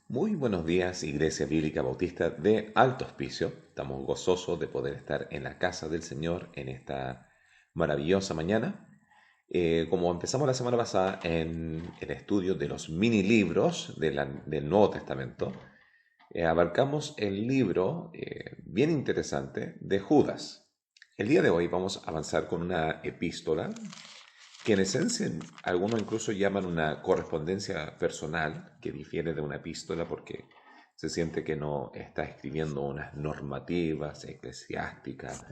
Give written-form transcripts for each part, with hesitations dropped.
Muy buenos días, Iglesia Bíblica Bautista de Alto Hospicio. Estamos gozosos de poder estar en la casa del Señor en esta maravillosa mañana. Como empezamos la semana pasada en el estudio de los mini libros del Nuevo Testamento, abarcamos el libro bien interesante de Judas. El día de hoy vamos a avanzar con una epístola que en esencia algunos incluso llaman una correspondencia personal, que difiere de una epístola porque se siente que no está escribiendo unas normativas eclesiásticas,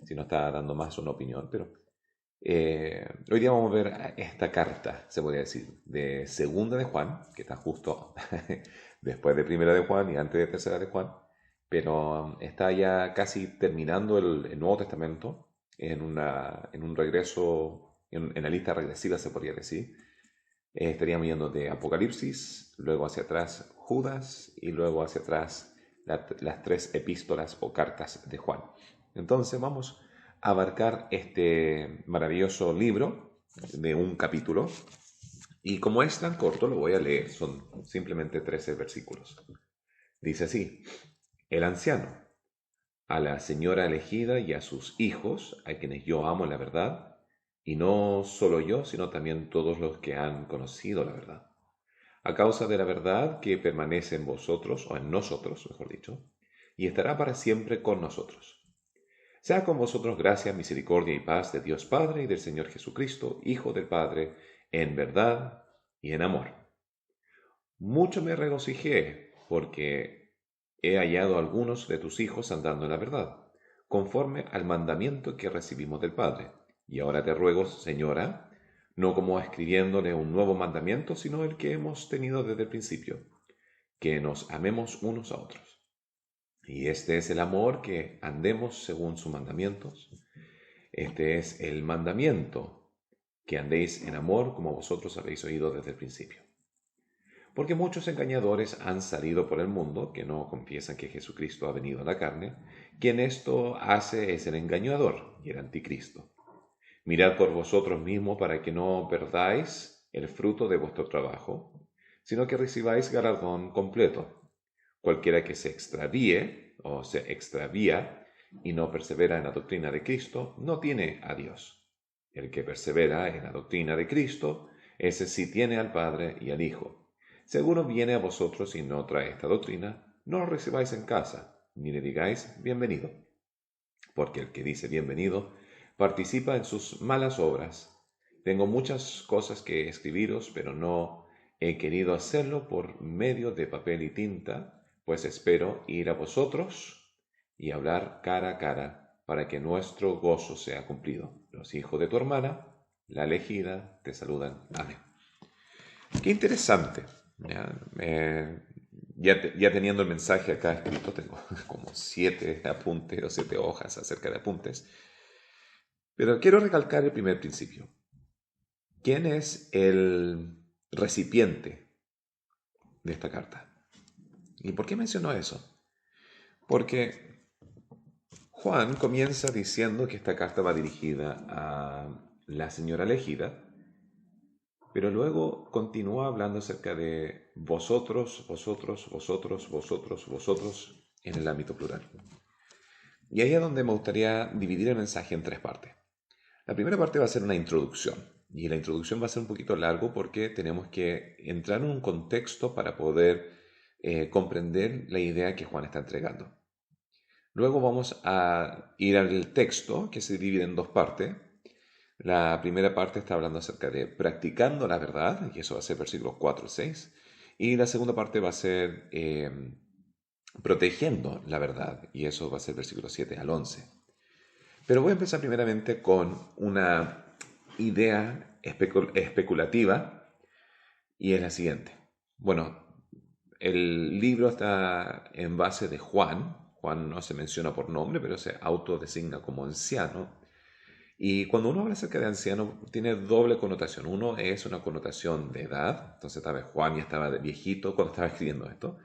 sino está dando más una opinión. Pero hoy día vamos a ver esta carta, se podría decir, de Segunda de Juan, que está justo después de Primera de Juan y antes de Tercera de Juan, pero está ya casi terminando el Nuevo Testamento en un regreso, en la lista regresiva se podría decir. Estaríamos yendo de Apocalipsis, luego hacia atrás Judas y luego hacia atrás las tres epístolas o cartas de Juan. Entonces vamos a abarcar este maravilloso libro de un capítulo y como es tan corto lo voy a leer, son simplemente 13 versículos. Dice así: el anciano, a la señora elegida y a sus hijos, a quienes yo amo en la verdad, y no solo yo, sino también todos los que han conocido la verdad, a causa de la verdad que permanece en vosotros, o en nosotros, mejor dicho, y estará para siempre con nosotros. Sea con vosotros gracia, misericordia y paz de Dios Padre y del Señor Jesucristo, Hijo del Padre, en verdad y en amor. Mucho me regocijé, porque he hallado a algunos de tus hijos andando en la verdad, conforme al mandamiento que recibimos del Padre. Y ahora te ruego, Señora, no como escribiéndole un nuevo mandamiento, sino el que hemos tenido desde el principio, que nos amemos unos a otros. Y este es el amor, que andemos según sus mandamientos. Este es el mandamiento, que andéis en amor como vosotros habéis oído desde el principio. Porque muchos engañadores han salido por el mundo, que no confiesan que Jesucristo ha venido a la carne. Quien esto hace es el engañador y el anticristo. Mirad por vosotros mismos para que no perdáis el fruto de vuestro trabajo, sino que recibáis galardón completo. Cualquiera que se extravíe o se extravía y no persevera en la doctrina de Cristo, no tiene a Dios. El que persevera en la doctrina de Cristo, ese sí tiene al Padre y al Hijo. Si alguno viene a vosotros y no trae esta doctrina, no lo recibáis en casa, ni le digáis bienvenido, porque el que dice bienvenido participa en sus malas obras. Tengo muchas cosas que escribiros, pero no he querido hacerlo por medio de papel y tinta, pues espero ir a vosotros y hablar cara a cara, para que nuestro gozo sea cumplido. Los hijos de tu hermana, la elegida, te saludan. Amén. Qué interesante. Ya, ya teniendo el mensaje acá escrito, tengo como 7 apuntes o 7 hojas acerca de apuntes. Pero quiero recalcar el primer principio. ¿Quién es el recipiente de esta carta? ¿Y por qué mencionó eso? Porque Juan comienza diciendo que esta carta va dirigida a la señora elegida, pero luego continúa hablando acerca de vosotros, vosotros, vosotros, vosotros, vosotros en el ámbito plural. Y ahí es donde me gustaría dividir el mensaje en 3 partes. La primera parte va a ser una introducción, y la introducción va a ser un poquito largo porque tenemos que entrar en un contexto para poder comprender la idea que Juan está entregando. Luego vamos a ir al texto, que se divide en 2 partes. La primera parte está hablando acerca de practicando la verdad, y eso va a ser versículos 4 y 6. Y la segunda parte va a ser protegiendo la verdad, y eso va a ser versículos 7 al 11. Pero voy a empezar primeramente con una idea especulativa, y es la siguiente. Bueno, el libro está en base de Juan. Juan no se menciona por nombre, pero se autodesigna como anciano. Y cuando uno habla acerca de anciano, tiene doble connotación. Uno es una connotación de edad, entonces tal vez Juan ya estaba viejito cuando estaba escribiendo esto,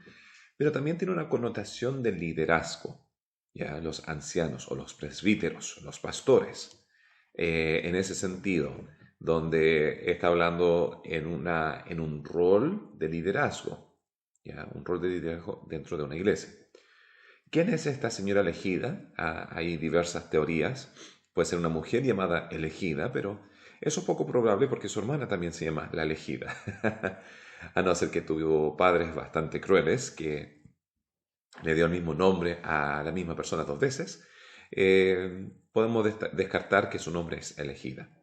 pero también tiene una connotación de liderazgo, ya los ancianos o los presbíteros, los pastores, en ese sentido, donde está hablando en un rol de liderazgo. ¿ya? Un rol de liderazgo dentro de una iglesia. ¿Quién es esta señora elegida? Hay diversas teorías. Puede ser una mujer llamada elegida, pero eso es poco probable porque su hermana también se llama la elegida. A no ser que tuvo padres bastante crueles que le dio el mismo nombre a la misma persona dos veces. Podemos descartar que su nombre es elegida.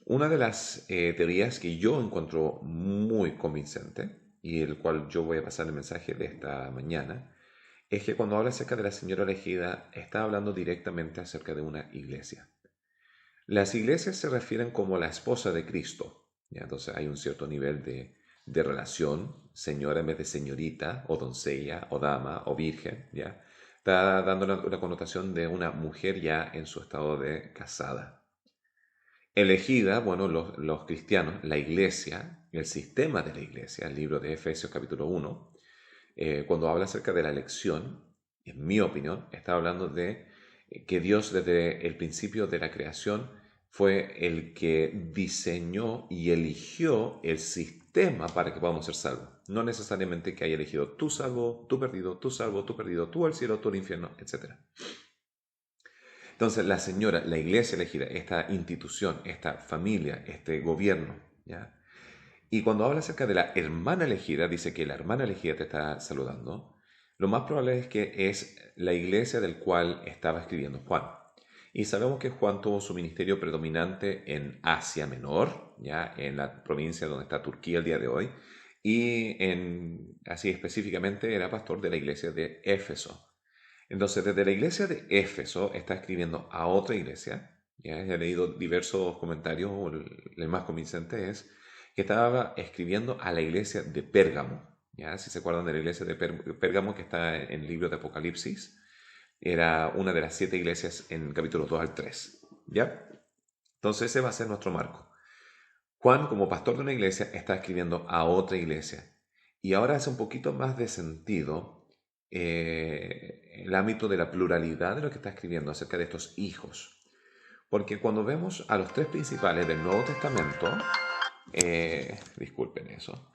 Una de las teorías que yo encuentro muy convincente y el cual yo voy a pasar el mensaje de esta mañana es que cuando habla acerca de la señora elegida está hablando directamente acerca de una iglesia. Las iglesias se refieren como la esposa de Cristo, ¿ya? Entonces hay un cierto nivel de relación, señora en vez de señorita, o doncella, o dama, o virgen, ¿ya? Está dando una connotación de una mujer ya en su estado de casada. Elegida, bueno, los cristianos, la iglesia, el sistema de la iglesia, el libro de Efesios capítulo 1, cuando habla acerca de la elección, en mi opinión, está hablando de que Dios desde el principio de la creación fue el que diseñó y eligió el sistema para que podamos ser salvos. No necesariamente que haya elegido tú salvo, tú perdido, tú salvo, tú perdido, tú al cielo, tú al infierno, etc. Entonces, la señora, la iglesia elegida, esta institución, esta familia, este gobierno, ¿ya? Y cuando habla acerca de la hermana elegida, dice que la hermana elegida te está saludando. Lo más probable es que es la iglesia del cual estaba escribiendo Juan. Y sabemos que Juan tuvo su ministerio predominante en Asia Menor, ya en la provincia donde está Turquía el día de hoy, y así específicamente era pastor de la iglesia de Éfeso. Entonces, desde la iglesia de Éfeso está escribiendo a otra iglesia. Ya he leído diversos comentarios, el más convincente es que estaba escribiendo a la iglesia de Pérgamo. ¿Ya? Si se acuerdan de la iglesia de Pérgamo que está en el libro de Apocalipsis, era una de las 7 iglesias en capítulos 2 al 3. ¿Ya? Entonces ese va a ser nuestro marco. Juan, como pastor de una iglesia, está escribiendo a otra iglesia. Y ahora hace un poquito más de sentido el ámbito de la pluralidad de lo que está escribiendo acerca de estos hijos. Porque cuando vemos a los 3 principales del Nuevo Testamento, disculpen eso,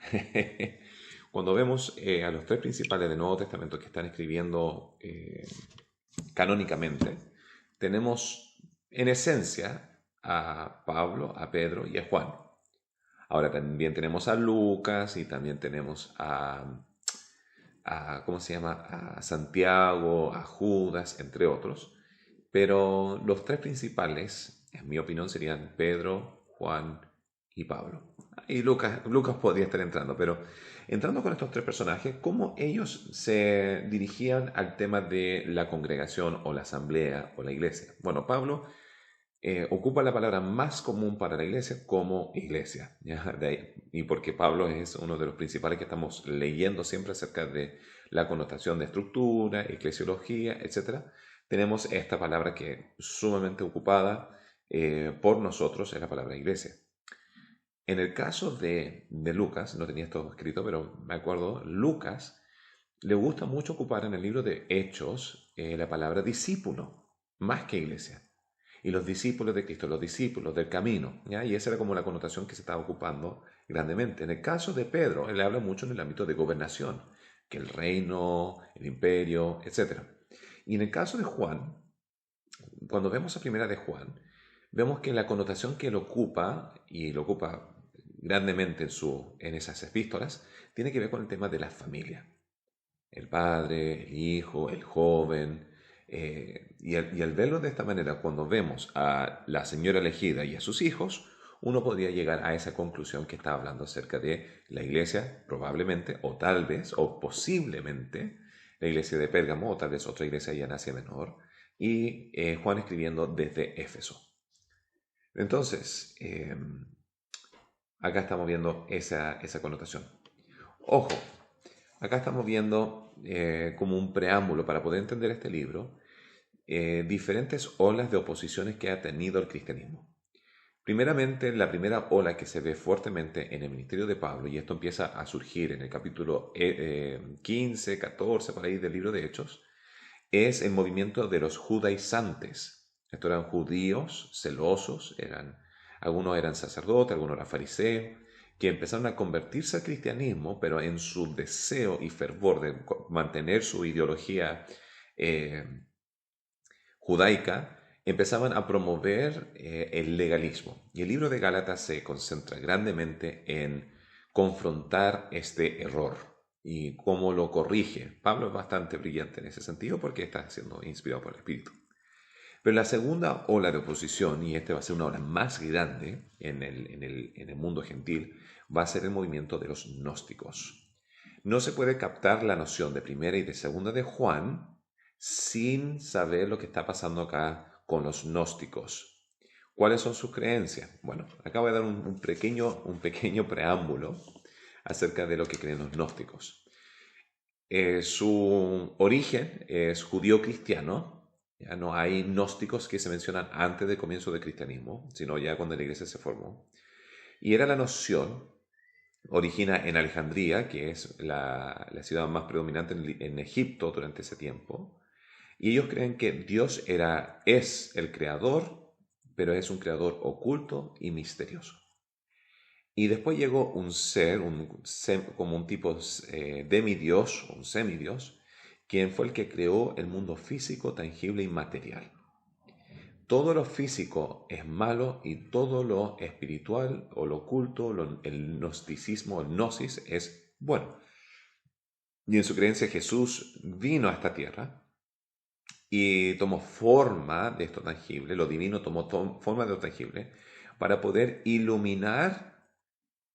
cuando vemos a los 3 principales del Nuevo Testamento que están escribiendo canónicamente, tenemos en esencia a Pablo, a Pedro y a Juan. Ahora también tenemos a Lucas y también tenemos ¿cómo se llama? A Santiago, a Judas, entre otros. Pero los 3 principales, en mi opinión, serían Pedro, Juan y Pablo. Y Lucas podría estar entrando, pero entrando con estos 3 personajes, ¿cómo ellos se dirigían al tema de la congregación o la asamblea o la iglesia? Bueno, Pablo ocupa la palabra más común para la iglesia como iglesia. ¿Ya? Y porque Pablo es uno de los principales que estamos leyendo siempre acerca de la connotación de estructura, eclesiología, etc. Tenemos esta palabra que es sumamente ocupada por nosotros, es la palabra iglesia. En el caso de Lucas, no tenía esto escrito, pero me acuerdo, Lucas le gusta mucho ocupar en el libro de Hechos la palabra discípulo, más que iglesia. Y los discípulos de Cristo, los discípulos del camino, ¿ya? Y esa era como la connotación que se estaba ocupando grandemente. En el caso de Pedro, él habla mucho en el ámbito de gobernación, que el reino, el imperio, etc. Y en el caso de Juan, cuando vemos a primera de Juan, vemos que la connotación que él ocupa, y lo ocupa grandemente en esas epístolas, tiene que ver con el tema de la familia. El padre, el hijo, el joven. Y al verlo de esta manera, cuando vemos a la señora elegida y a sus hijos, uno podría llegar a esa conclusión que está hablando acerca de la iglesia, probablemente, o tal vez, o posiblemente, la iglesia de Pérgamo, o tal vez otra iglesia allá en Asia Menor, y Juan escribiendo desde Éfeso. Entonces, acá estamos viendo esa connotación. Ojo, acá estamos viendo como un preámbulo para poder entender este libro, diferentes olas de oposiciones que ha tenido el cristianismo. Primeramente, la primera ola que se ve fuertemente en el ministerio de Pablo, y esto empieza a surgir en el capítulo 15, 14, por ahí del libro de Hechos, es el movimiento de los judaizantes. Estos eran judíos celosos, algunos eran sacerdotes, algunos eran fariseos, que empezaron a convertirse al cristianismo, pero en su deseo y fervor de mantener su ideología eh, judaica, empezaban a promover el legalismo. Y el libro de Gálatas se concentra grandemente en confrontar este error y cómo lo corrige. Pablo es bastante brillante en ese sentido porque está siendo inspirado por el Espíritu. Pero la segunda ola de oposición, y esta va a ser una ola más grande en el mundo gentil, va a ser el movimiento de los gnósticos. No se puede captar la noción de primera y de segunda de Juan sin saber lo que está pasando acá con los gnósticos. ¿Cuáles son sus creencias? Bueno, acá voy a dar un pequeño preámbulo acerca de lo que creen los gnósticos. Su origen es judío-cristiano. Ya no hay gnósticos que se mencionan antes del comienzo del cristianismo, sino ya cuando la iglesia se formó. Y era la noción, origina en Alejandría, que es la ciudad más predominante en Egipto durante ese tiempo. Y ellos creen que Dios es el creador, pero es un creador oculto y misterioso. Y después llegó un ser, como un tipo demidios, un semidios, quien fue el que creó el mundo físico, tangible y material. Todo lo físico es malo y todo lo espiritual o lo oculto, el gnosticismo, el gnosis, es bueno. Y en su creencia Jesús vino a esta tierra y tomó forma de esto tangible, lo divino tomó forma de lo tangible, para poder iluminar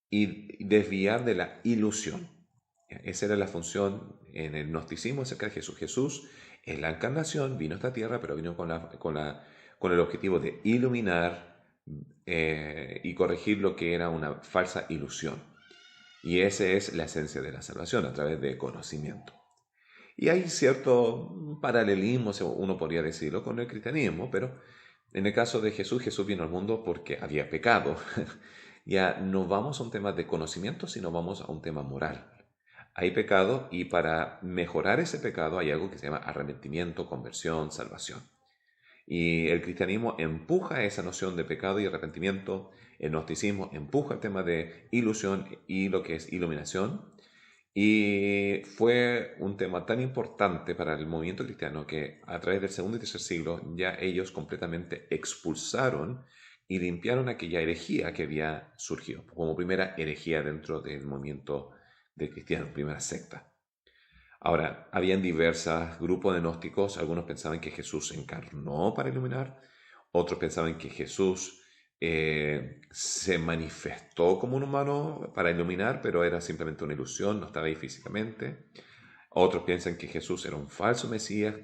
y desviar de la ilusión. Esa era la función en el gnosticismo acerca de Jesús. Jesús es la encarnación, vino a esta tierra, pero vino con el objetivo de iluminar y corregir lo que era una falsa ilusión. Y esa es la esencia de la salvación, a través de conocimiento. Y hay cierto paralelismo, uno podría decirlo, con el cristianismo, pero en el caso de Jesús, Jesús vino al mundo porque había pecado. Ya no vamos a un tema de conocimiento, sino vamos a un tema moral. Hay pecado y para mejorar ese pecado hay algo que se llama arrepentimiento, conversión, salvación. Y el cristianismo empuja esa noción de pecado y arrepentimiento, el gnosticismo empuja el tema de ilusión y lo que es iluminación. Y fue un tema tan importante para el movimiento cristiano que a través del segundo y tercer siglo ya ellos completamente expulsaron y limpiaron aquella herejía que había surgido como primera herejía dentro del movimiento de cristiano, primera secta. Ahora, habían diversos grupos de gnósticos, algunos pensaban que Jesús se encarnó para iluminar, otros pensaban que Jesús se manifestó como un humano para iluminar, pero era simplemente una ilusión, no estaba ahí físicamente. Otros piensan que Jesús era un falso Mesías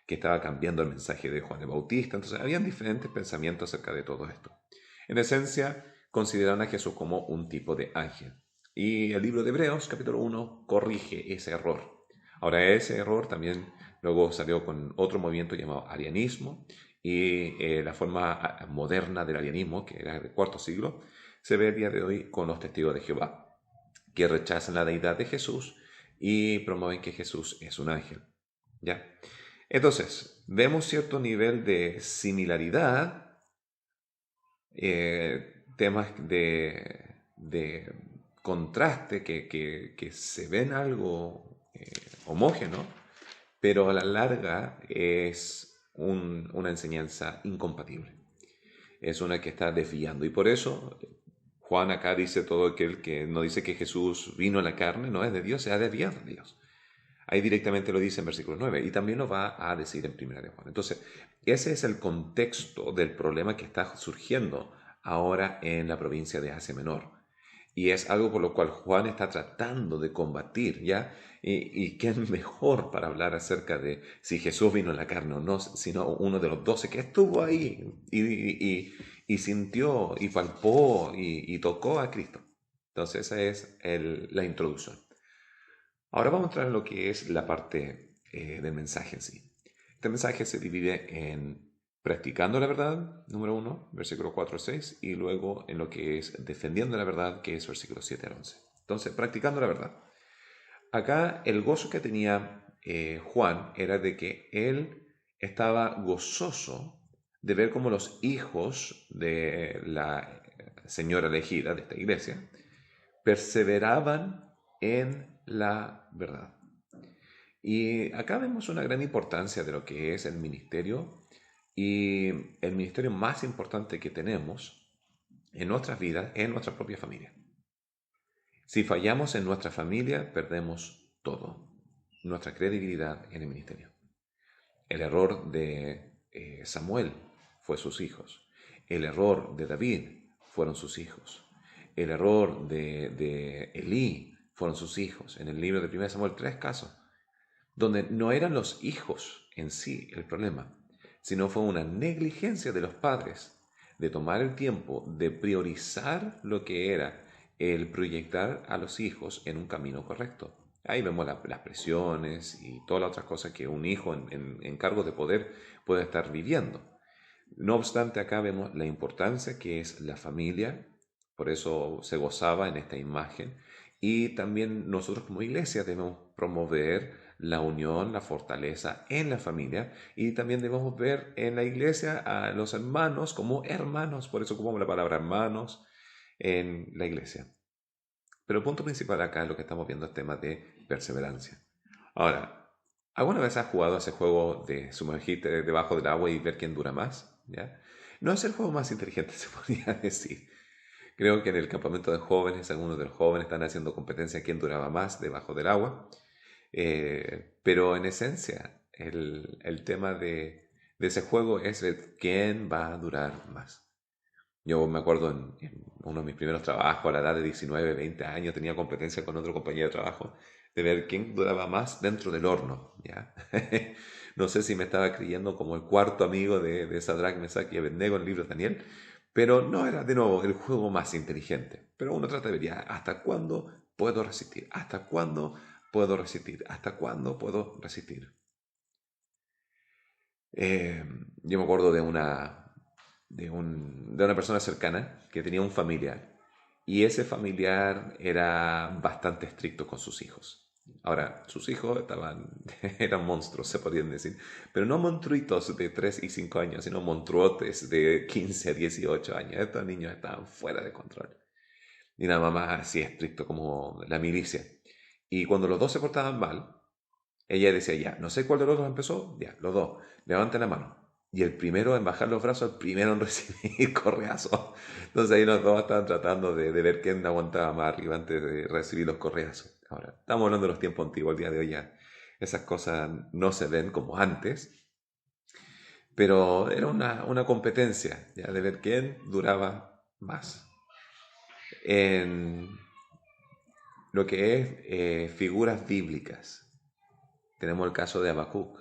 que estaba cambiando el mensaje de Juan el Bautista. Entonces, habían diferentes pensamientos acerca de todo esto. En esencia, consideraron a Jesús como un tipo de ángel. Y el libro de Hebreos, capítulo 1, corrige ese error. Ahora, ese error también luego salió con otro movimiento llamado arianismo, y la forma moderna del arianismo, que era del cuarto siglo, se ve el día de hoy con los testigos de Jehová, que rechazan la deidad de Jesús y promueven que Jesús es un ángel. ¿Ya? Entonces, vemos cierto nivel de similaridad, temas de contraste que se ven algo homógeno, pero a la larga es una enseñanza incompatible. Es una que está desviando. Y por eso Juan acá dice todo aquel que no dice que Jesús vino a la carne, no es de Dios, se ha desviado de Dios. Ahí directamente lo dice en versículo 9 y también lo va a decir en primera de Juan. Entonces, ese es el contexto del problema que está surgiendo ahora en la provincia de Asia Menor. Y es algo por lo cual Juan está tratando de combatir, ¿ya? Y qué mejor para hablar acerca de si Jesús vino en la carne o no, sino uno de los 12 que estuvo ahí y sintió y palpó y tocó a Cristo. Entonces esa es la introducción. Ahora vamos a entrar en lo que es la parte del mensaje en sí. Este mensaje se divide en practicando la verdad, número 1, versículo 4 al 6, y luego en lo que es defendiendo la verdad, que es versículo 7 al 11. Entonces, practicando la verdad. Acá el gozo que tenía Juan era de que él estaba gozoso de ver cómo los hijos de la señora elegida de esta iglesia perseveraban en la verdad. Y acá vemos una gran importancia de lo que es el ministerio y el ministerio más importante que tenemos en nuestras vidas, en nuestra propia familia. Si fallamos en nuestra familia, perdemos todo, nuestra credibilidad en el ministerio. El error de Samuel fue sus hijos. El error de David fueron sus hijos. El error de Elí fueron sus hijos. En el libro de 1 Samuel, 3 casos, donde no eran los hijos en sí el problema, sino fue una negligencia de los padres de tomar el tiempo de priorizar lo que era el proyectar a los hijos en un camino correcto. Ahí vemos las presiones y todas las otras cosas que un hijo en cargo de poder puede estar viviendo. No obstante, acá vemos la importancia que es la familia, por eso se gozaba en esta imagen, y también nosotros como iglesia debemos promover la unión, la fortaleza en la familia, y también debemos ver en la iglesia a los hermanos como hermanos, por eso ocupamos la palabra hermanos en la iglesia. Pero el punto principal acá es lo que estamos viendo, es tema de perseverancia. Ahora, ¿alguna vez has jugado ese juego de sumergirte debajo del agua y ver quién dura más? ¿Ya? No es el juego más inteligente, se podría decir. Creo que en el campamento de jóvenes, algunos de los jóvenes están haciendo competencia quién duraba más debajo del agua. Pero en esencia, el tema de ese juego es ver quién va a durar más. Yo me acuerdo en uno de mis primeros trabajos, a la edad de 19, 20 años, tenía competencia con otro compañero de trabajo de ver quién duraba más dentro del horno, ¿ya? No sé si me estaba creyendo como el cuarto amigo de Sadrach, Mesach y Abednego en el libro de Daniel, pero no era de nuevo el juego más inteligente. Pero uno trata de ver ya, ¿hasta cuándo puedo resistir? ¿Hasta cuándo puedo resistir? ¿Hasta cuándo puedo resistir? Yo me acuerdo de una persona cercana que tenía un familiar y ese familiar era bastante estricto con sus hijos. Ahora, sus hijos eran monstruos, se podrían decir, pero no monstruitos de 3 y 5 años, sino monstruotes de 15 a 18 años. Estos niños estaban fuera de control. Y la mamá así estricto como la milicia. Y cuando los dos se portaban mal, ella decía, ya, no sé cuál de los dos empezó, ya, los dos, levanten la mano. Y el primero en bajar los brazos, el primero en recibir correazos. Entonces ahí los dos estaban tratando de ver quién aguantaba más arriba antes de recibir los correazos. Ahora, estamos hablando de los tiempos antiguos, el día de hoy ya esas cosas no se ven como antes, pero era una competencia ya de ver quién duraba más. En lo que es figuras bíblicas, tenemos el caso de Habacuc.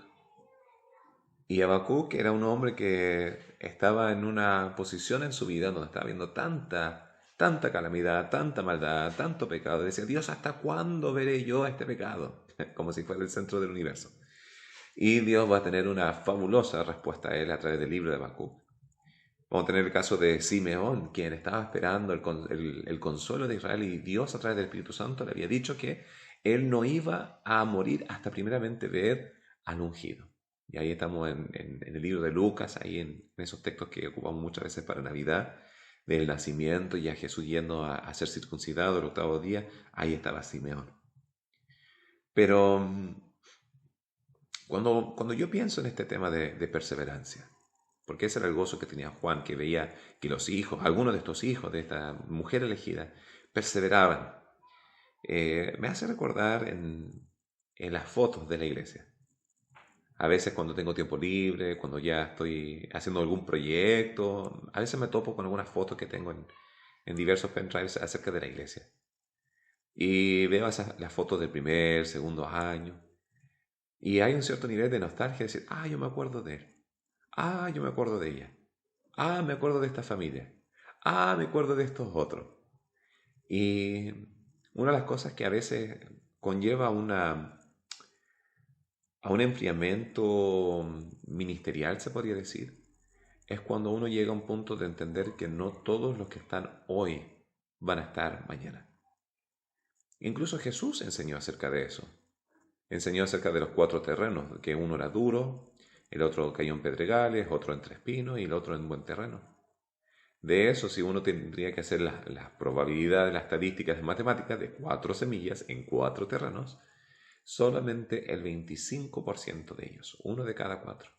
Y Habacuc era un hombre que estaba en una posición en su vida donde estaba viendo tanta calamidad, tanta maldad, tanto pecado. Y decía, Dios, ¿hasta cuándo veré yo este pecado? Como si fuera el centro del universo. Y Dios va a tener una fabulosa respuesta a él a través del libro de Habacuc. Vamos a tener el caso de Simeón, quien estaba esperando el consuelo de Israel, y Dios a través del Espíritu Santo le había dicho que él no iba a morir hasta primeramente ver al ungido. Y ahí estamos en el libro de Lucas, ahí en esos textos que ocupamos muchas veces para Navidad, del nacimiento y a Jesús yendo a ser circuncidado el 8º día, ahí estaba Simeón. Pero cuando yo pienso en este tema de perseverancia, porque ese era el gozo que tenía Juan, que veía que los hijos, algunos de estos hijos de esta mujer elegida, perseveraban. Me hace recordar en las fotos de la iglesia. A veces cuando tengo tiempo libre, cuando ya estoy haciendo algún proyecto, a veces me topo con algunas fotos que tengo en diversos pendrives acerca de la iglesia. Y veo las fotos del primer, segundo año. Y hay un cierto nivel de nostalgia, de decir, yo me acuerdo de él. Yo me acuerdo de ella. Me acuerdo de esta familia. Me acuerdo de estos otros. Y una de las cosas que a veces conlleva a un enfriamiento ministerial, se podría decir, es cuando uno llega a un punto de entender que no todos los que están hoy van a estar mañana. Incluso Jesús enseñó acerca de eso. Enseñó acerca de los 4 terrenos, que uno era duro, el otro cayó en pedregales, otro entre espinos y el otro en buen terreno. De eso, si uno tendría que hacer la probabilidad de las estadísticas de matemáticas de 4 semillas en 4 terrenos, solamente el 25% de ellos, uno de cada 4,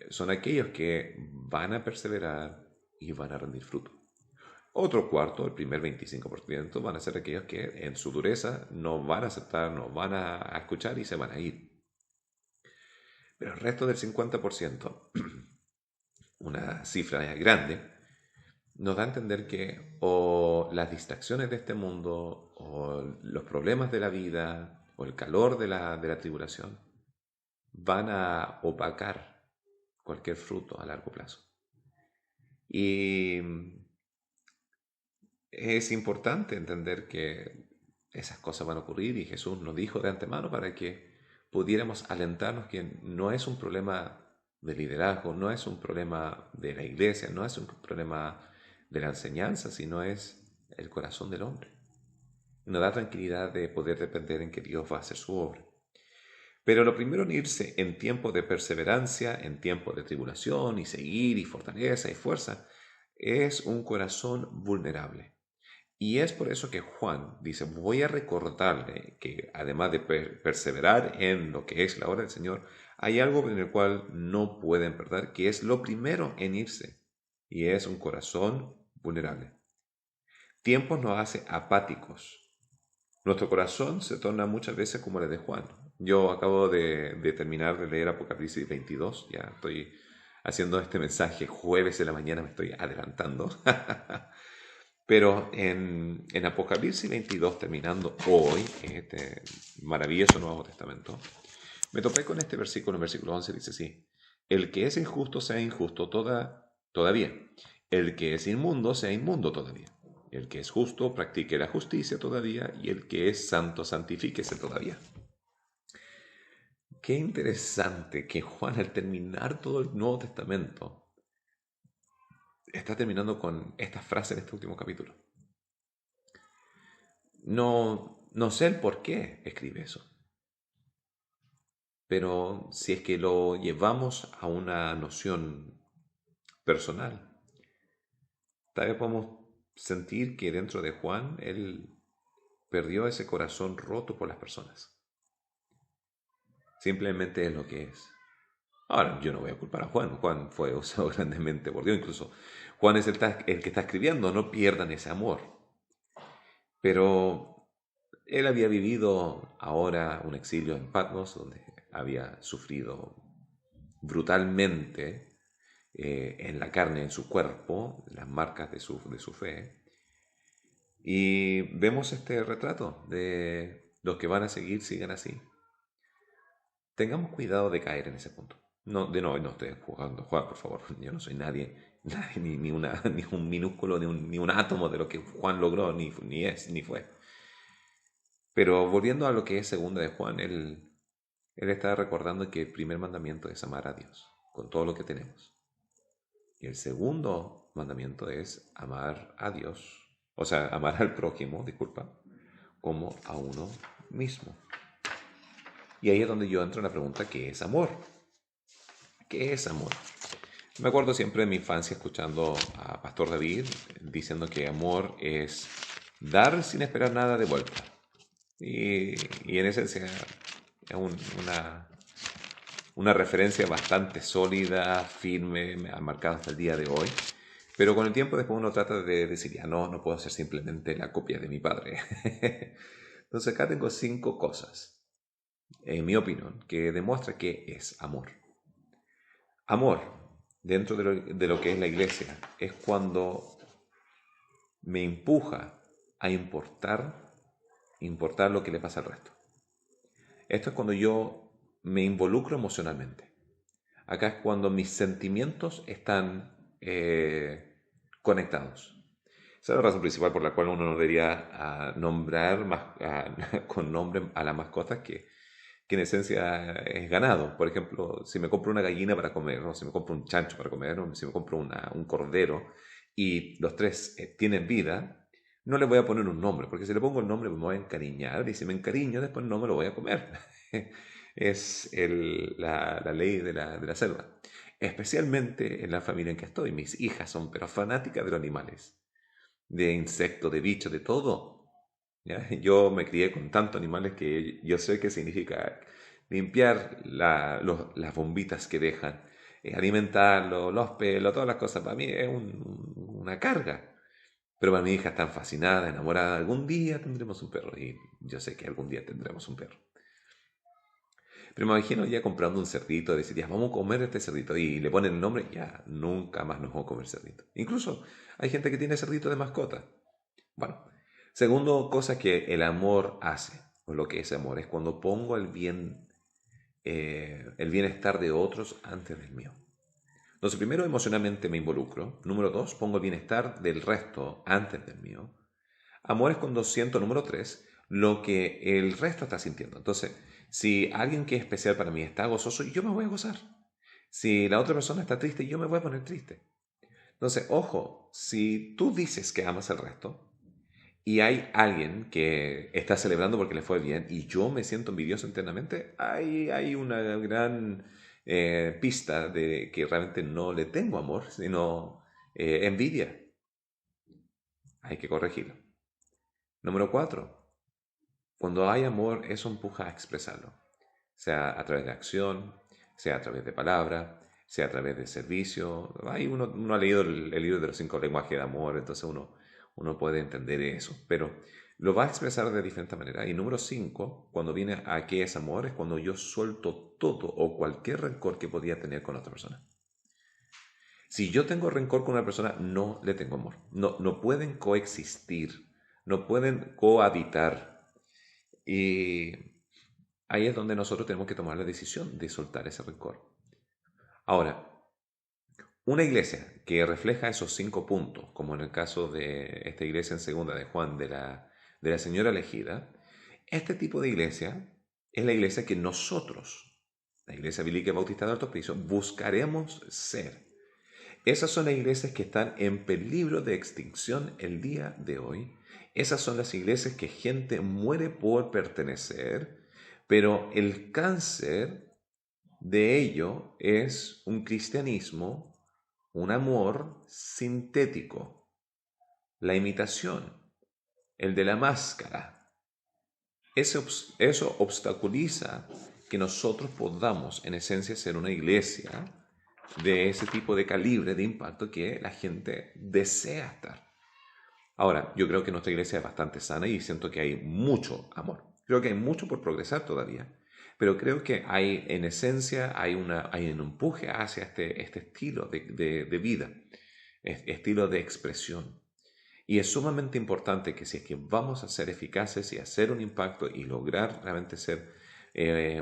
son aquellos que van a perseverar y van a rendir fruto. Otro cuarto, el primer 25%, van a ser aquellos que en su dureza no van a aceptar, no van a escuchar y se van a ir. Pero el resto del 50%, una cifra grande, nos da a entender que o las distracciones de este mundo, o los problemas de la vida, o el calor de la tribulación, van a opacar cualquier fruto a largo plazo. Y es importante entender que esas cosas van a ocurrir y Jesús nos dijo de antemano para que pudiéramos alentarnos que no es un problema de liderazgo, no es un problema de la iglesia, no es un problema de la enseñanza, sino es el corazón del hombre. Nos da tranquilidad de poder depender en que Dios va a hacer su obra. Pero lo primero en irse en tiempos de perseverancia, en tiempos de tribulación y seguir y fortaleza y fuerza, es un corazón vulnerable. Y es por eso que Juan dice, voy a recordarle que además de perseverar en lo que es la obra del Señor, hay algo en el cual no pueden perder, que es lo primero en irse, y es un corazón vulnerable. Tiempos nos hace apáticos. Nuestro corazón se torna muchas veces como el de Juan. Yo acabo de terminar de leer Apocalipsis 22, ya estoy haciendo este mensaje jueves de la mañana, me estoy adelantando. Pero en Apocalipsis 22, terminando hoy, en este maravilloso Nuevo Testamento, me topé con este versículo, en el versículo 11 dice así, el que es injusto sea injusto todavía, el que es inmundo sea inmundo todavía, el que es justo practique la justicia todavía, y el que es santo santifíquese todavía. Qué interesante que Juan, al terminar todo el Nuevo Testamento, está terminando con esta frase en este último capítulo. No sé el por qué escribe eso, pero si es que lo llevamos a una noción personal, tal vez podemos sentir que dentro de Juan, él perdió ese corazón roto por las personas. Simplemente es lo que es. Ahora, yo no voy a culpar a Juan. Juan fue usado grandemente por Dios. Incluso Juan es el que está escribiendo, no pierdan ese amor. Pero él había vivido ahora un exilio en Patmos, donde había sufrido brutalmente en la carne, en su cuerpo, las marcas de su fe. Y vemos este retrato de los que van a seguir, sigan así. Tengamos cuidado de caer en ese punto. No estoy jugando, Juan, por favor. Yo no soy nadie ni un minúsculo, ni un átomo de lo que Juan logró, ni es, ni fue. Pero volviendo a lo que es segunda de Juan, él está recordando que el primer mandamiento es amar a Dios con todo lo que tenemos. Y el segundo mandamiento es amar a Dios, o sea, amar al prójimo, disculpa, como a uno mismo. Y ahí es donde yo entro en la pregunta, ¿qué es amor? ¿Qué es amor? Me acuerdo siempre de mi infancia escuchando a Pastor David diciendo que amor es dar sin esperar nada de vuelta. Y en esencia es una referencia bastante sólida, firme, marcada hasta el día de hoy. Pero con el tiempo después uno trata de decir, ya no puedo ser simplemente la copia de mi padre. Entonces acá tengo 5 cosas, en mi opinión, que demuestra que es amor. Amor, dentro de lo que es la iglesia, es cuando me empuja a importar lo que le pasa al resto. Esto es cuando yo me involucro emocionalmente. Acá es cuando mis sentimientos están conectados. Esa es la razón principal por la cual uno no debería nombrar con nombre a las mascotas que en esencia es ganado. Por ejemplo, si me compro una gallina para comer, o si me compro un chancho para comer, o si me compro un cordero, y los 3 tienen vida, no le voy a poner un nombre, porque si le pongo el nombre me voy a encariñar, y si me encariño después no me lo voy a comer. Es la ley de la selva. especialmente en la familia en que estoy. Mis hijas son pero fanáticas de los animales, de insectos, de bichos, de todo. ¿Ya? Yo me crié con tantos animales que yo sé qué significa limpiar las bombitas que dejan, alimentarlos, los pelos, todas las cosas. Para mí es una carga. Pero para mi hija están fascinada, enamorada. Algún día tendremos un perro y yo sé que algún día tendremos un perro. Pero me imagino ya comprando un cerdito, decir, ya vamos a comer este cerdito y le ponen el nombre, ya nunca más nos vamos a comer cerdito. Incluso hay gente que tiene cerdito de mascota. Bueno, segundo cosa que el amor hace, o lo que es amor, es cuando pongo el bienestar de otros antes del mío. Entonces, primero emocionalmente me involucro. Número dos, pongo el bienestar del resto antes del mío. Amor es cuando siento, número tres, lo que el resto está sintiendo. Entonces, si alguien que es especial para mí está gozoso, yo me voy a gozar. Si la otra persona está triste, yo me voy a poner triste. Entonces, ojo, si tú dices que amas al resto y hay alguien que está celebrando porque le fue bien y yo me siento envidioso internamente, hay una gran pista de que realmente no le tengo amor, sino envidia. Hay que corregirlo. Número cuatro, cuando hay amor, eso empuja a expresarlo, sea a través de acción, sea a través de palabra, sea a través de servicio. Ahí uno ha leído el libro de los 5 lenguajes de amor, entonces uno puede entender eso, pero lo va a expresar de diferente manera. Y número 5, cuando viene a qué es amor, es cuando yo suelto todo o cualquier rencor que podía tener con otra persona. Si yo tengo rencor con una persona, no le tengo amor. No, no pueden coexistir, no pueden cohabitar. Y ahí es donde nosotros tenemos que tomar la decisión de soltar ese rencor. Ahora, una iglesia que refleja esos 5 puntos, como en el caso de esta iglesia en segunda de Juan, de la señora elegida, este tipo de iglesia es la iglesia que nosotros, la iglesia bíblica bautista de Alto Hospicio, buscaremos ser. Esas son las iglesias que están en peligro de extinción el día de hoy. Esas son las iglesias que gente muere por pertenecer, pero el cáncer de ello es un cristianismo, un amor sintético, la imitación, el de la máscara. Eso obstaculiza que nosotros podamos, en esencia, ser una iglesia de ese tipo de calibre, de impacto que la gente desea estar. Ahora, yo creo que nuestra iglesia es bastante sana y siento que hay mucho amor. Creo que hay mucho por progresar todavía, pero creo que hay, en esencia, hay un empuje hacia este estilo de vida, estilo de expresión. Y es sumamente importante que si es que vamos a ser eficaces y hacer un impacto y lograr realmente ser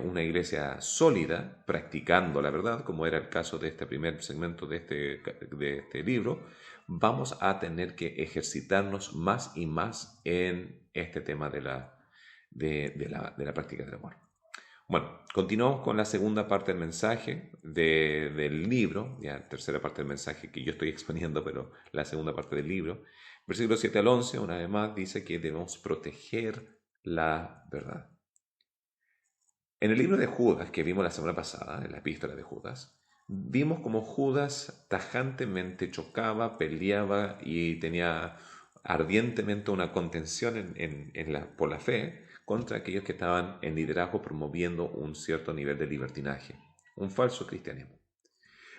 una iglesia sólida, practicando la verdad, como era el caso de este primer segmento de este libro, vamos a tener que ejercitarnos más y más en este tema de la práctica del amor. Bueno, continuamos con la segunda parte del mensaje del libro, ya tercera parte del mensaje que yo estoy exponiendo, pero la segunda parte del libro. Versículos 7 al 11, una vez más, dice que debemos proteger la verdad. En el libro de Judas, que vimos la semana pasada, en la epístola de Judas, vimos cómo Judas tajantemente chocaba, peleaba y tenía ardientemente una contención por la fe contra aquellos que estaban en liderazgo promoviendo un cierto nivel de libertinaje, un falso cristianismo.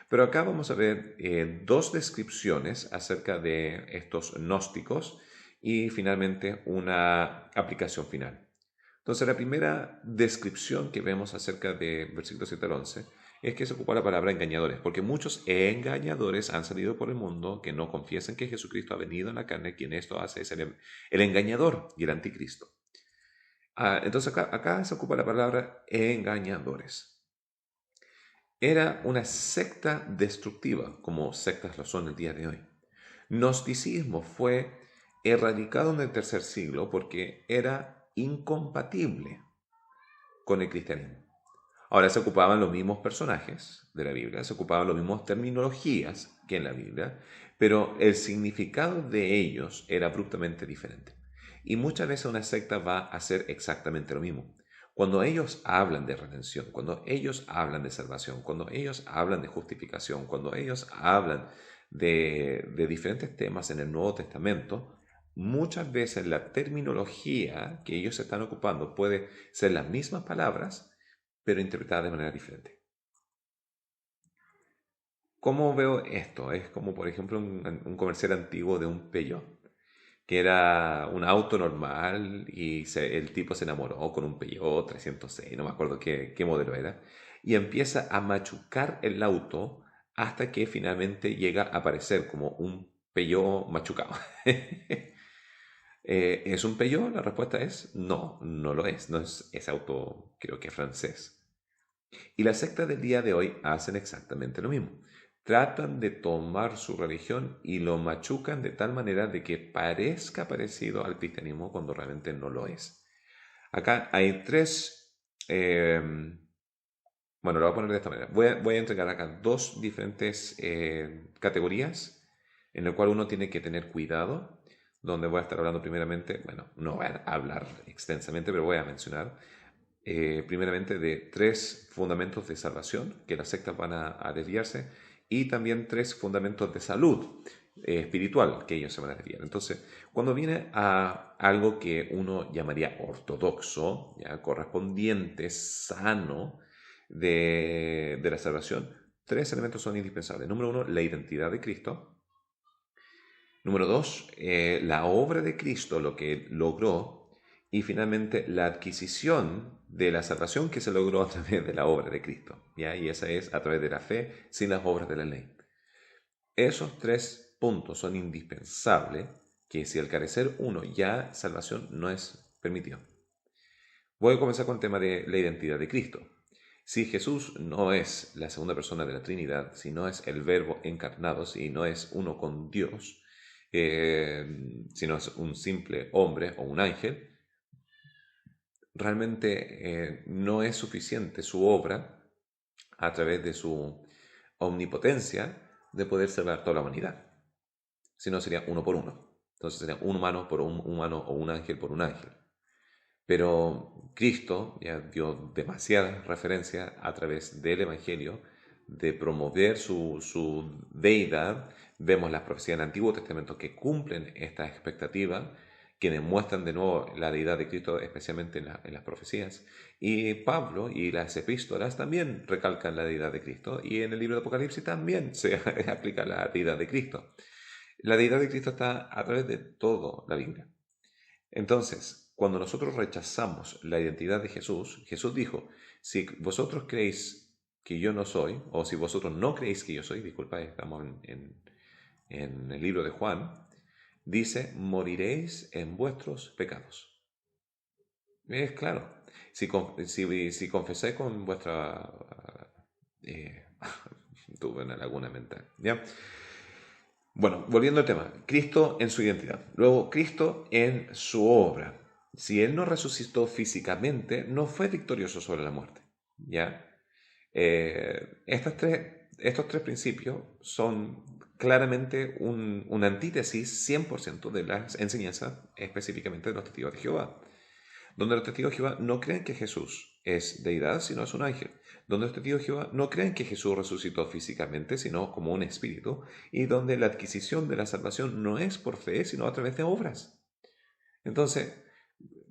Pero acá vamos a ver 2 descripciones acerca de estos gnósticos y finalmente una aplicación final. Entonces, la primera descripción que vemos acerca de versículos 7 al 11 es que se ocupa la palabra engañadores, porque muchos engañadores han salido por el mundo que no confiesan que Jesucristo ha venido en la carne, quien esto hace es el engañador y el anticristo. Entonces, acá se ocupa la palabra engañadores. Era una secta destructiva, como sectas lo son el día de hoy. Gnosticismo fue erradicado en el tercer siglo porque era incompatible con el cristianismo. Ahora se ocupaban los mismos personajes de la Biblia, se ocupaban las mismas terminologías que en la Biblia, pero el significado de ellos era abruptamente diferente. Y muchas veces una secta va a hacer exactamente lo mismo. Cuando ellos hablan de redención, cuando ellos hablan de salvación, cuando ellos hablan de justificación, cuando ellos hablan de diferentes temas en el Nuevo Testamento, muchas veces la terminología que ellos están ocupando puede ser las mismas palabras, pero interpretadas de manera diferente. ¿Cómo veo esto? Es como, por ejemplo, un comercial antiguo de un Peugeot, que era un auto normal y el tipo se enamoró con un Peugeot 306, no me acuerdo qué modelo era, y empieza a machucar el auto hasta que finalmente llega a aparecer como un Peugeot machucado. ¿Es un Peugeot? La respuesta es no, no lo es. No es ese auto, creo que es francés. Y las sectas del día de hoy hacen exactamente lo mismo. Tratan de tomar su religión y lo machucan de tal manera de que parezca parecido al cristianismo cuando realmente no lo es. Acá hay tres, bueno, lo voy a poner de esta manera. Voy a entregar acá dos diferentes categorías en las cuales uno tiene que tener cuidado, donde voy a estar hablando primeramente, bueno, no voy a hablar extensamente, pero voy a mencionar primeramente de tres fundamentos de salvación que las sectas van a desviarse y también tres fundamentos de salud espiritual que ellos se van a desviar. Entonces, cuando viene a algo que uno llamaría ortodoxo, ya correspondiente, sano de la salvación, tres elementos son indispensables. Número uno, la identidad de Cristo. Número dos, la obra de Cristo, lo que logró, y finalmente la adquisición de la salvación que se logró a través de la obra de Cristo. ¿Ya? Y esa es a través de la fe sin las obras de la ley. Esos tres puntos son indispensables, que si al carecer uno ya salvación no es permitido. Voy a comenzar con el tema de la identidad de Cristo. Si Jesús no es la segunda persona de la Trinidad, si no es el Verbo encarnado, si no es uno con Dios, si no es un simple hombre o un ángel, realmente no es suficiente su obra a través de su omnipotencia de poder salvar toda la humanidad. Si no, sería uno por uno. Entonces sería un humano por un humano o un ángel por un ángel. Pero Cristo ya dio demasiadas referencias a través del Evangelio de promover su deidad. Vemos las profecías del Antiguo Testamento que cumplen esta expectativa, que demuestran de nuevo la deidad de Cristo, especialmente en las profecías. Y Pablo y las epístolas también recalcan la deidad de Cristo. Y en el libro de Apocalipsis también se aplica la deidad de Cristo. La deidad de Cristo está a través de toda la Biblia. Entonces, cuando nosotros rechazamos la identidad de Jesús, Jesús dijo, si vosotros creéis que yo no soy, o si vosotros no creéis que yo soy, disculpa, estamos en el libro de Juan, dice, moriréis en vuestros pecados. Es claro, si confesáis con vuestra... tuve una laguna mental, ¿ya? Bueno, volviendo al tema, Cristo en su identidad, luego Cristo en su obra. Si Él no resucitó físicamente, no fue victorioso sobre la muerte. ¿Ya? Estos tres principios son claramente una antítesis 100% de las enseñanzas específicamente de los testigos de Jehová, donde los testigos de Jehová no creen que Jesús es deidad, sino es un ángel, donde los testigos de Jehová no creen que Jesús resucitó físicamente, sino como un espíritu, y donde la adquisición de la salvación no es por fe, sino a través de obras. Entonces,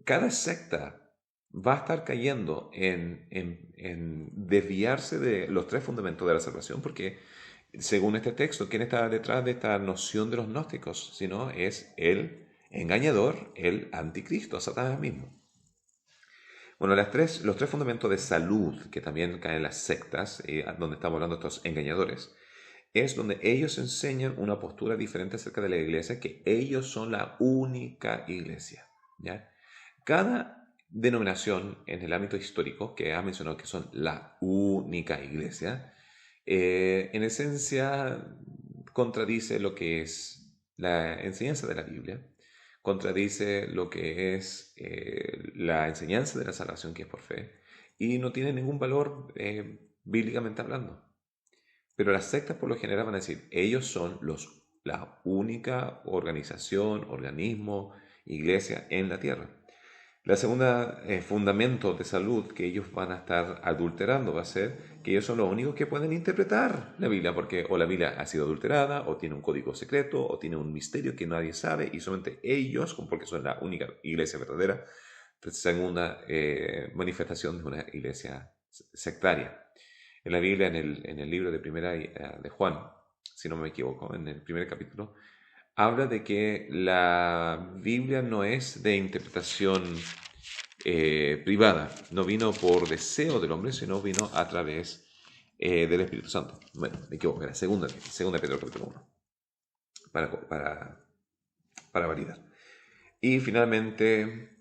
cada secta va a estar cayendo en desviarse de los tres fundamentos de la salvación, porque según este texto, ¿quién está detrás de esta noción de los gnósticos? Sino es el engañador, el anticristo, Satanás mismo. Bueno, los tres fundamentos de salud que también caen en las sectas, donde estamos hablando de estos engañadores, es donde ellos enseñan una postura diferente acerca de la iglesia, que ellos son la única iglesia. ¿Ya? Cada denominación en el ámbito histórico que ha mencionado que son la única iglesia, en esencia contradice lo que es la enseñanza de la Biblia, contradice lo que es la enseñanza de la salvación que es por fe, y no tiene ningún valor bíblicamente hablando. Pero las sectas por lo general van a decir, ellos son la única organización, organismo, iglesia en la tierra. La segunda fundamento de salud que ellos van a estar adulterando va a ser que ellos son los únicos que pueden interpretar la Biblia, porque o la Biblia ha sido adulterada, o tiene un código secreto, o tiene un misterio que nadie sabe, y solamente ellos, porque son la única iglesia verdadera, segunda manifestación de una iglesia sectaria. En la Biblia, en el libro de primera de Juan, si no me equivoco, en el primer capítulo, habla de que la Biblia no es de interpretación privada, no vino por deseo del hombre, sino vino a través del Espíritu Santo. Bueno, me equivoco, era segunda Pedro capítulo 1, para, para, para validar. Y finalmente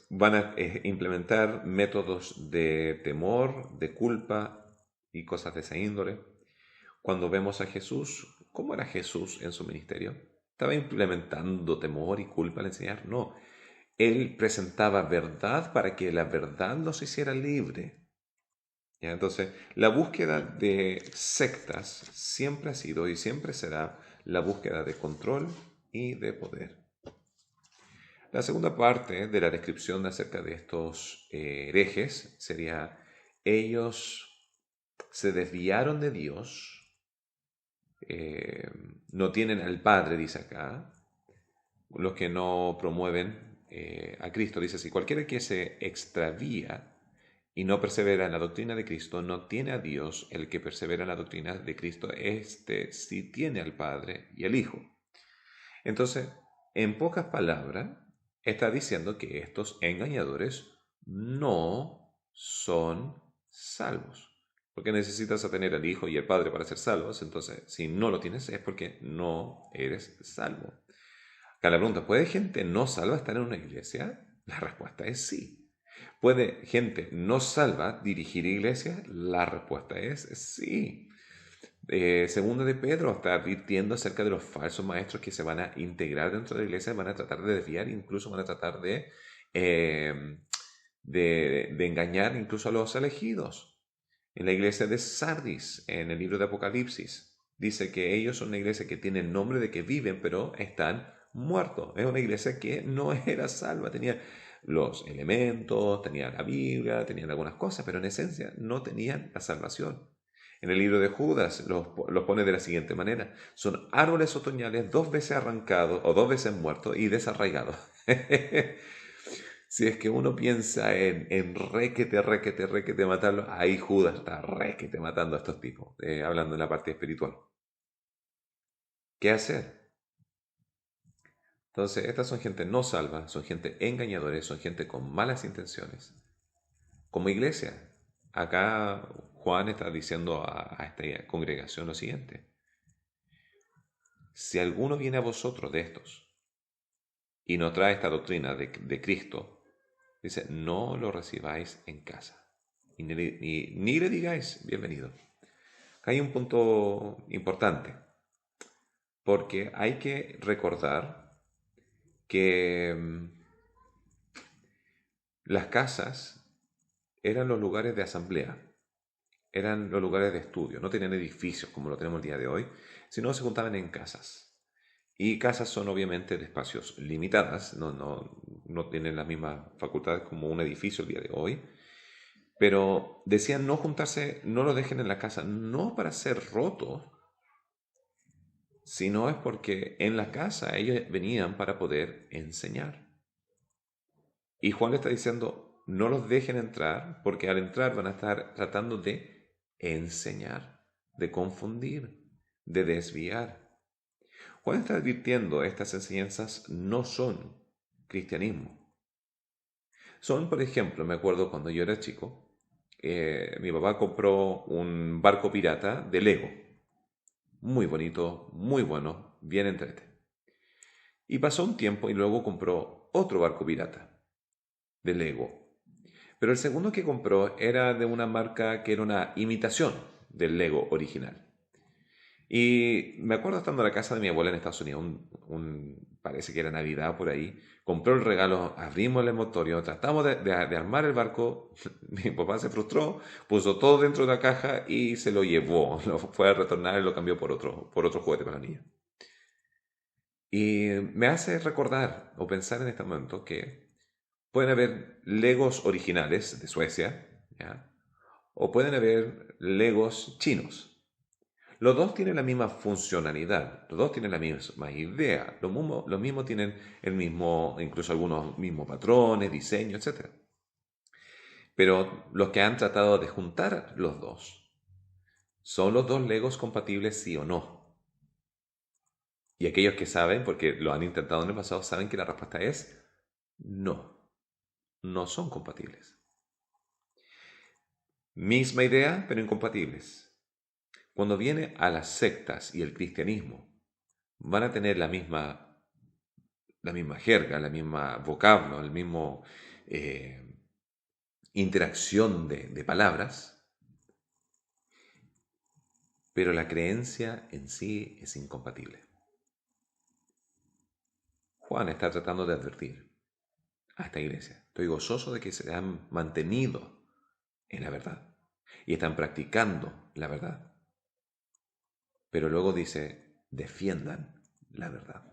van a implementar métodos de temor, de culpa y cosas de esa índole. Cuando vemos a Jesús, ¿cómo era Jesús en su ministerio? ¿Estaba implementando temor y culpa al enseñar? No. Él presentaba verdad para que la verdad los hiciera libre. ¿Ya? Entonces, la búsqueda de sectas siempre ha sido y siempre será la búsqueda de control y de poder. La segunda parte de la descripción acerca de estos herejes sería: ellos se desviaron de Dios, no tienen al Padre, dice acá, los que no promueven a Cristo. Dice: si cualquiera que se extravía y no persevera en la doctrina de Cristo, no tiene a Dios. El que persevera en la doctrina de Cristo, este sí tiene al Padre y al Hijo. Entonces, en pocas palabras, está diciendo que estos engañadores no son salvos. Porque necesitas a tener al Hijo y al Padre para ser salvos. Entonces, si no lo tienes, es porque no eres salvo. Acá la pregunta: ¿puede gente no salva estar en una iglesia? La respuesta es sí. ¿Puede gente no salva dirigir iglesias? La respuesta es sí. Segunda de Pedro está advirtiendo acerca de los falsos maestros que se van a integrar dentro de la iglesia, van a tratar de desviar, incluso van a tratar eh, de engañar incluso a los elegidos. En la iglesia de Sardis, en el libro de Apocalipsis, dice que ellos son una iglesia que tiene el nombre de que viven, pero están muertos. Es una iglesia que no era salva, tenía los elementos, tenía la Biblia, tenían algunas cosas, pero en esencia no tenían la salvación. En el libro de Judas los pone de la siguiente manera: son árboles otoñales 2 veces arrancados o 2 veces muertos y desarraigados. Si es que uno piensa en requete matarlo, ahí Judas está requete matando a estos tipos, hablando en la parte espiritual. ¿Qué hacer? Entonces, estas son gente no salva, son gente engañadores, son gente con malas intenciones. Como iglesia, acá Juan está diciendo a esta congregación lo siguiente: si alguno viene a vosotros de estos y no trae esta doctrina de Cristo, dice, no lo recibáis en casa y ni le digáis bienvenido. Acá hay un punto importante, porque hay que recordar que las casas eran los lugares de asamblea, eran los lugares de estudio, no tenían edificios como lo tenemos el día de hoy, sino se juntaban en casas. Y casas son obviamente de espacios limitadas, no tienen las mismas facultades como un edificio el día de hoy, pero decían no juntarse, no lo dejen en la casa, no para ser rotos, sino es porque en la casa ellos venían para poder enseñar. Y Juan le está diciendo, no los dejen entrar, porque al entrar van a estar tratando de enseñar, de confundir, de desviar. Juan está advirtiendo, estas enseñanzas no son cristianismo. Son, por ejemplo, me acuerdo cuando yo era chico, mi papá compró un barco pirata de Lego. Muy bonito, muy bueno, bien entrete. Y pasó un tiempo y luego compró otro barco pirata de Lego. Pero el segundo que compró era de una marca que era una imitación del Lego original. Y me acuerdo estando en la casa de mi abuela en Estados Unidos, parece que era Navidad por ahí, compró el regalo, abrimos el motorio, tratamos de armar el barco, mi papá se frustró, puso todo dentro de la caja y se lo llevó, lo fue a retornar y lo cambió por otro juguete para la niña. Y me hace recordar o pensar en este momento que Pueden haber Legos originales de Suecia, ¿ya? O pueden haber Legos chinos. Los dos tienen la misma funcionalidad, los dos tienen la misma idea, lo mismo tienen el mismo, incluso algunos mismos patrones, diseño, etc. Pero los que han tratado de juntar los dos, ¿son los dos Legos compatibles sí o no? Y aquellos que saben, porque lo han intentado en el pasado, saben que la respuesta es no, no son compatibles. Misma idea, pero incompatibles. Cuando viene a las sectas y el cristianismo, van a tener la misma jerga, la misma vocablo, el mismo interacción de palabras, pero la creencia en sí es incompatible. Juan está tratando de advertir a esta iglesia. Estoy gozoso de que se han mantenido en la verdad y están practicando la verdad. Pero luego dice, defiendan la verdad.